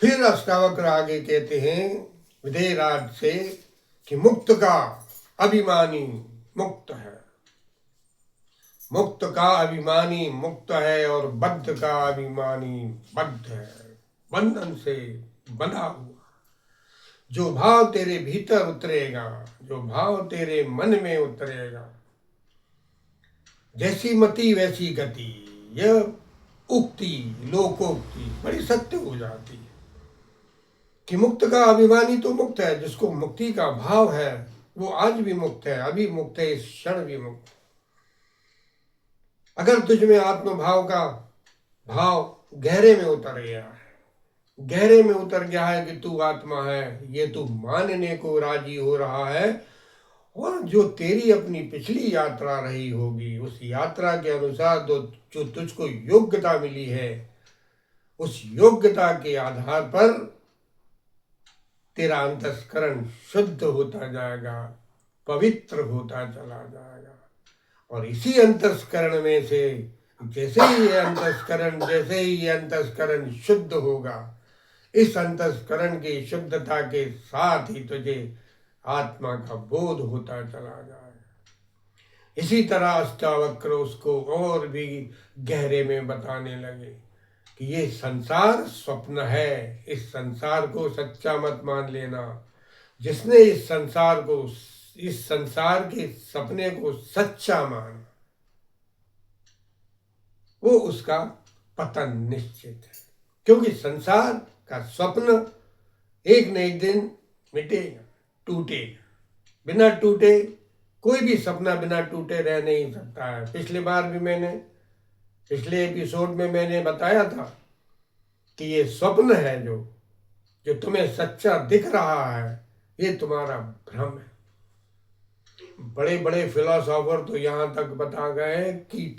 फिर अष्टावक्र आगे कहते हैं विदेहराज से कि मुक्त का अभिमानी मुक्त है, मुक्त का अभिमानी मुक्त है और बद्ध का अभिमानी बद्ध है, बंधन से बंधा हुआ। जो भाव तेरे भीतर उतरेगा, जो भाव तेरे मन में उतरेगा, जैसी मति वैसी गति, यह उक्ति लोकोक्ति बड़ी सत्य हो जाती है कि मुक्त का अभिमानी तो मुक्त है, जिसको मुक्ति का भाव है वो आज भी मुक्त है, अभी मुक्त है, इस क्षण भी मुक्त। अगर तुझ में आत्मभाव का भाव गहरे में उतर गया है, गहरे में उतर गया है कि तू आत्मा है, ये तू मानने को राजी हो रहा है, और जो तेरी अपनी पिछली यात्रा रही होगी उस यात्रा के अनुसार जो तुझको योग्यता मिली है, उस योग्यता के आधार पर तेरा अंतस्करण शुद्ध होता जाएगा, पवित्र होता चला जाएगा। और इसी अंतस्करण में से जैसे ही ये अंतस्करण शुद्ध होगा, इस अंतस्करण की शुद्धता के साथ ही तुझे आत्मा का बोध होता चला जाएगा। इसी तरह अष्टावक्र उसको और भी गहरे में बताने लगे कि ये संसार स्वप्न है, इस संसार को सच्चा मत मान लेना। जिसने इस संसार के सपने को सच्चा माना, वो उसका पतन निश्चित है, क्योंकि संसार का स्वप्न एक न एक दिन मिटेगा, टूटेगा। बिना टूटे कोई भी सपना बिना टूटे रह नहीं सकता है। पिछले एपिसोड में मैंने बताया था कि ये स्वप्न है जो तुम्हें सच्चा दिख रहा है, ये तुम्हारा भ्रम है। बड़े बड़े फिलोसोफर तो यहां तक बता गए कि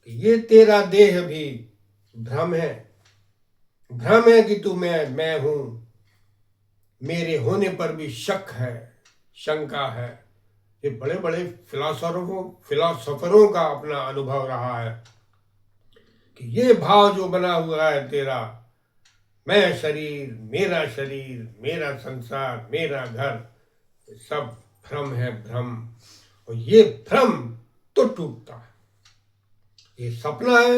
ये तेरा देह भी भ्रम है, भ्रम है कि तू मैं हूं, मेरे होने पर भी शक है, शंका है। ये बड़े बड़े फिलोसोफरों का अपना अनुभव रहा है कि ये भाव जो बना हुआ है तेरा, मैं शरीर, मेरा संसार, मेरा घर, सब भ्रम है, भ्रम। और ये भ्रम तो टूटता है, ये सपना है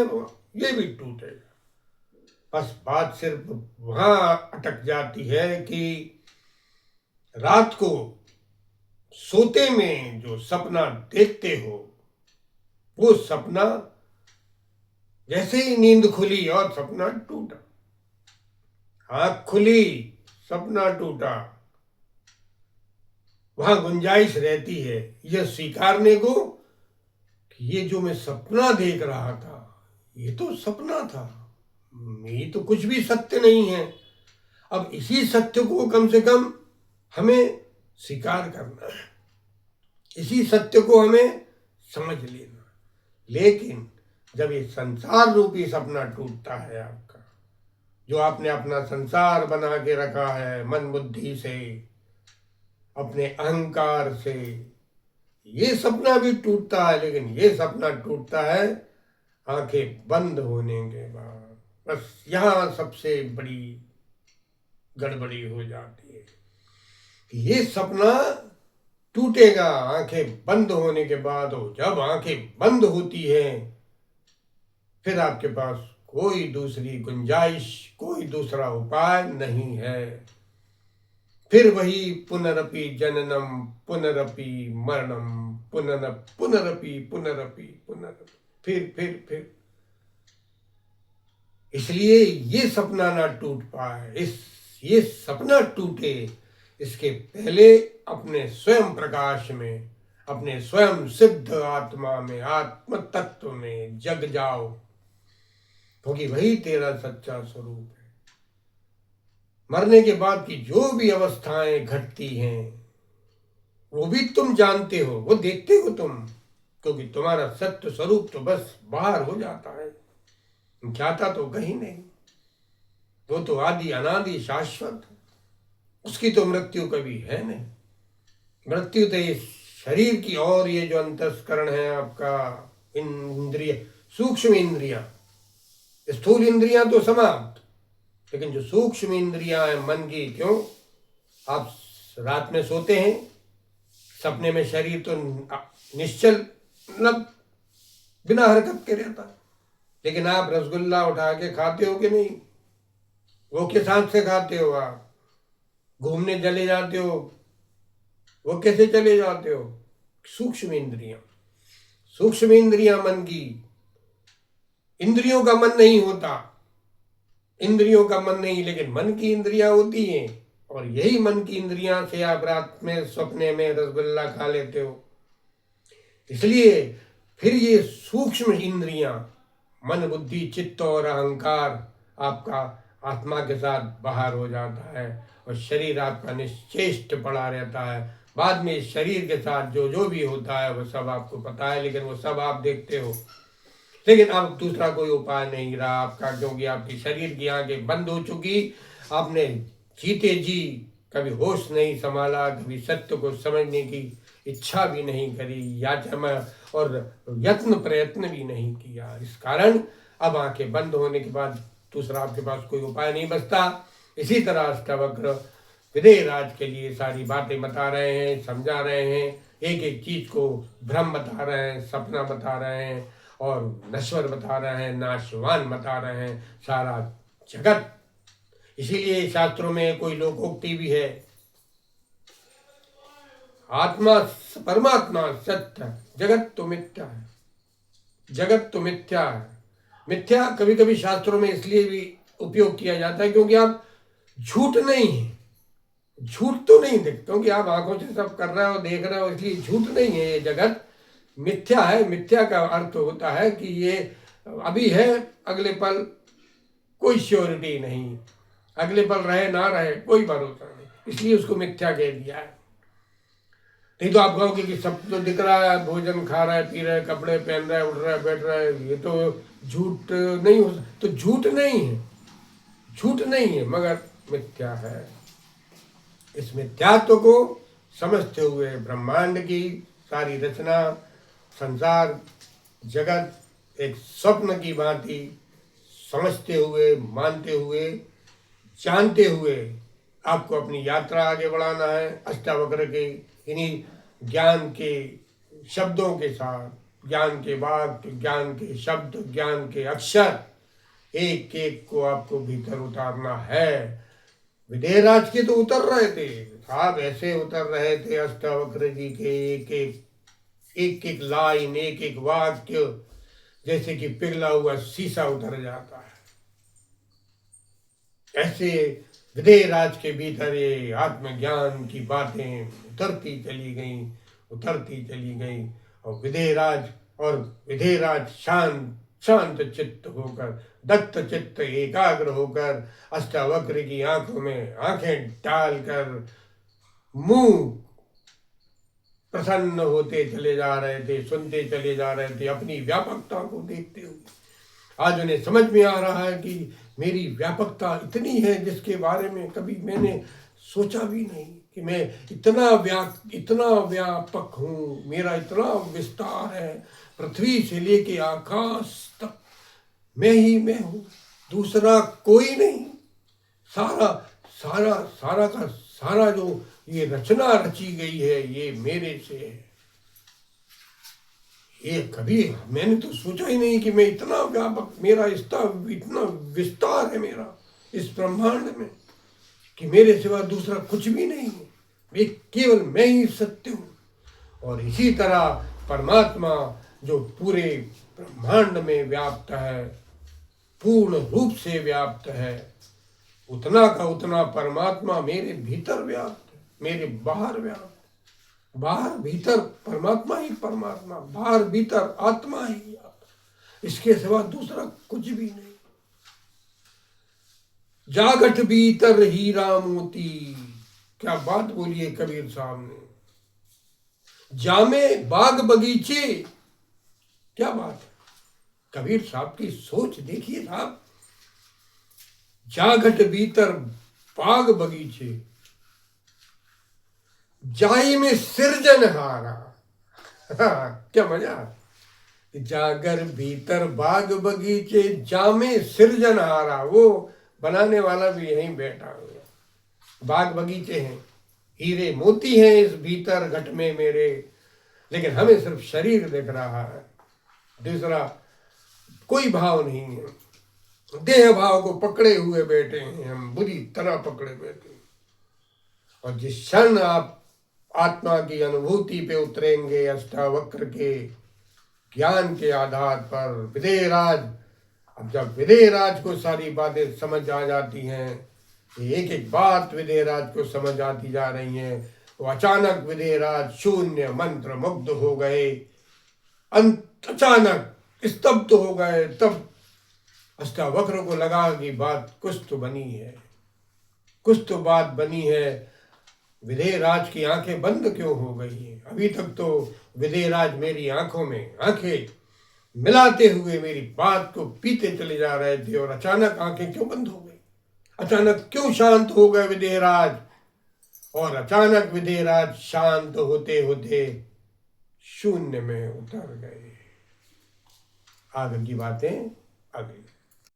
ये भी टूटेगा। बस बात सिर्फ वहां अटक जाती है कि रात को सोते में जो सपना देखते हो, वो सपना जैसे ही नींद खुली और सपना टूटा, आंख खुली सपना टूटा, वहां गुंजाइश रहती है यह स्वीकारने को कि ये जो मैं सपना देख रहा था ये तो सपना था, ये तो कुछ भी सत्य नहीं है। अब इसी सत्य को कम से कम हमें स्वीकार करना है, इसी सत्य को हमें समझ लेना। लेकिन जब ये संसार रूपी सपना टूटता है आपका, जो आपने अपना संसार बना के रखा है मन बुद्धि से, अपने अहंकार से, ये सपना भी टूटता है। लेकिन ये सपना टूटता है आंखें बंद होने के बाद। बस यहां सबसे बड़ी गड़बड़ी हो जाती है कि ये सपना टूटेगा आंखें बंद होने के बाद। हो जब आंखें बंद होती हैं, फिर आपके पास कोई दूसरी गुंजाइश, कोई दूसरा उपाय नहीं है। फिर वही पुनरपि जननम पुनरपि मरणम पुनरपि फिर। इसलिए ये सपना ना टूट पाए, ये सपना टूटे, इसके पहले अपने स्वयं प्रकाश में, अपने स्वयं सिद्ध आत्मा में, आत्म तत्व में जग जाओ, क्योंकि वही तेरा सच्चा स्वरूप है। मरने के बाद की जो भी अवस्थाएं घटती हैं वो भी तुम जानते हो, वो देखते हो तुम, क्योंकि तुम्हारा सत्य स्वरूप तो बस बाहर हो जाता है, जाता तो कहीं नहीं। वो तो आदि अनादि शाश्वत, उसकी तो मृत्यु कभी है नहीं। मृत्यु तो इस शरीर की, और ये जो अंतस्करण है आपका, इंद्रिय, सूक्ष्म इंद्रियां, स्थूल इंद्रियां तो समाप्त, लेकिन जो सूक्ष्म इंद्रियां हैं मन की, क्यों? आप रात में सोते हैं, सपने में शरीर तो निश्चल, मतलब बिना हरकत के रहता है, लेकिन आप रसगुल्ला उठा के खाते हो कि नहीं? वो किस हाथ से खाते हो? आप घूमने चले जाते हो, वो कैसे चले जाते हो? सूक्ष्म इंद्रियां, सूक्ष्म इंद्रियां मन की। इंद्रियों का मन नहीं होता, इंद्रियों का मन नहीं, लेकिन मन की इंद्रियां होती हैं, और यही मन की इंद्रियां से आप रात में सपने में रसगुल्ला खा लेते हो। इसलिए फिर ये सूक्ष्म इंद्रियां, मन बुद्धि चित्त और अहंकार, आपका आत्मा के साथ बाहर हो जाता है, और शरीर आपका निश्चेष्ट पड़ा रहता है। बाद में शरीर के साथ जो जो भी होता है वो सब आपको पता है, लेकिन वो सब आप देखते हो। लेकिन अब दूसरा कोई उपाय नहीं रहा आपका, क्योंकि आपकी शरीर की आंखें बंद हो चुकी। आपने जीते जी कभी होश नहीं संभाला, कभी सत्य को समझने की इच्छा भी नहीं करी, याचना और यत्न प्रयत्न भी नहीं किया। इस कारण अब आंखें बंद होने के बाद दूसरा आपके पास कोई उपाय नहीं बचता। इसी तरह अष्टावक्र विदेह राज के लिए सारी बातें बता रहे हैं, समझा रहे हैं, एक एक चीज को भ्रम बता रहे हैं, सपना बता रहे हैं, और नश्वर बता रहे हैं, नाशवान बता रहे हैं सारा जगत। इसीलिए शास्त्रों में कोई लोकोक्ति भी है, आत्मा परमात्मा सत्य, जगत तो मिथ्या है, जगत तो मिथ्या है। मिथ्या कभी कभी शास्त्रों में इसलिए भी उपयोग किया जाता है क्योंकि आप झूठ नहीं है, झूठ तो नहीं देख, क्योंकि आप आंखों से सब कर रहे हो, देख रहे हो, इसलिए झूठ नहीं है, ये जगत मिथ्या है। मिथ्या का अर्थ होता है कि ये अभी है, अगले पल कोई श्योरिटी नहीं, अगले पल रहे ना रहे कोई भरोसा नहीं, इसलिए उसको मिथ्या कह दिया है। नहीं तो आप कहोगे कि सब तो दिख रहा है, भोजन खा रहा है, पी रहा है, कपड़े पहन रहा है, उठ रहा है, बैठ रहा है, ये तो झूठ नहीं हो सकता। तो झूठ नहीं है, झूठ नहीं है, मगर मिथ्या है। इस मिथ्यात्व को समझते हुए ब्रह्मांड की सारी रचना, संसार जगत एक स्वप्न की भांति समझते हुए, मानते हुए, जानते हुए आपको अपनी यात्रा आगे बढ़ाना है। अष्टावक्र के इन्हीं ज्ञान के शब्दों के साथ, ज्ञान के वाक्य, ज्ञान के शब्द, ज्ञान के अक्षर, एक एक को आपको भीतर उतारना है। विदेहराज के तो उतर रहे थे साहब, ऐसे उतर रहे थे अष्टावक्र जी के एक एक लाइन, एक एक वाक्य, जैसे कि पिघला हुआ शीशा उतर जाता है। ऐसे विदेहराज के भीतर ये आत्मज्ञान की बातें उतरती चली गई, उतरती चली गई, और विदेहराज शांत शांत चित्त होकर, दत्त चित्त एकाग्र होकर, अष्टावक्र की आंखों में आंखें डालकर मुंह प्रसन्न होते चले जा रहे थे, सुनते चले जा रहे थे, अपनी व्यापकता को देखते हुए। आज उन्हें समझ में आ रहा है कि मेरी व्यापकता इतनी है जिसके बारे में कभी मैंने सोचा भी नहीं, कि मैं इतना व्यापक हूँ, मेरा इतना विस्तार है, पृथ्वी से लेके आकाश तक मैं ही मैं हूँ, दूसरा कोई नहीं। सारा सारा सारा का सारा जो ये रचना रची गई है ये मेरे से है। ये कभी मैंने तो सोचा ही नहीं कि मैं इतना व्यापक, मेरा इतना विस्तार है मेरा इस ब्रह्मांड में, कि मेरे सिवा दूसरा कुछ भी नहीं है, मैं केवल मैं ही सत्य हूँ। और इसी तरह परमात्मा जो पूरे ब्रह्मांड में व्याप्त है, पूर्ण रूप से व्याप्त है, उतना का उतना परमात्मा मेरे भीतर व्याप्त है, मेरे बाहर व्याप्त, बाहर भीतर परमात्मा ही परमात्मा, बाहर भीतर आत्मा ही आत्मा, इसके सिवा दूसरा कुछ भी नहीं। जागट भीतर हीरा मोती, क्या बात बोलिए कबीर साहब ने। जामे बाग बगीचे, क्या बात है, कबीर साहब की सोच देखिए साहब। जागट भीतर बाग बगीचे, जाई में सृजनहारा, क्या मजा। जागर भीतर बाग बगीचे जामे सृजनहारा, वो बनाने वाला भी यहीं बैठा हुआ। बाग बगीचे हैं, हीरे मोती हैं इस भीतर घट में मेरे, लेकिन हमें सिर्फ शरीर दिख रहा है, दूसरा कोई भाव नहीं है। देह भाव को पकड़े हुए बैठे हैं हम, बुरी तरह पकड़े बैठे हैं। और जिस क्षण आप आत्मा की अनुभूति पे उतरेंगे अष्टावक्र के ज्ञान के आधार पर, विदेहराज, अब जब विदेहराज को सारी बातें समझ आ जाती हैं, एक एक बात विदेहराज को समझ आती जा रही है, तो अचानक विदेहराज शून्य मंत्र मुग्ध हो गए, अचानक स्तब्ध हो गए। तब अष्टावक्र को लगा कि बात कुछ तो बनी है, कुछ तो बात बनी है। विदेहराज की आंखें बंद क्यों हो गई हैं? अभी तक तो विदेहराज मेरी आंखों में आंखें मिलाते हुए मेरी बात को पीते चले जा रहे थे, और अचानक आंखें क्यों बंद हो गई? अचानक क्यों शांत हो गए विदेहराज? और अचानक विदेहराज शांत होते होते शून्य में उतर गए। आगे की बातें आगे।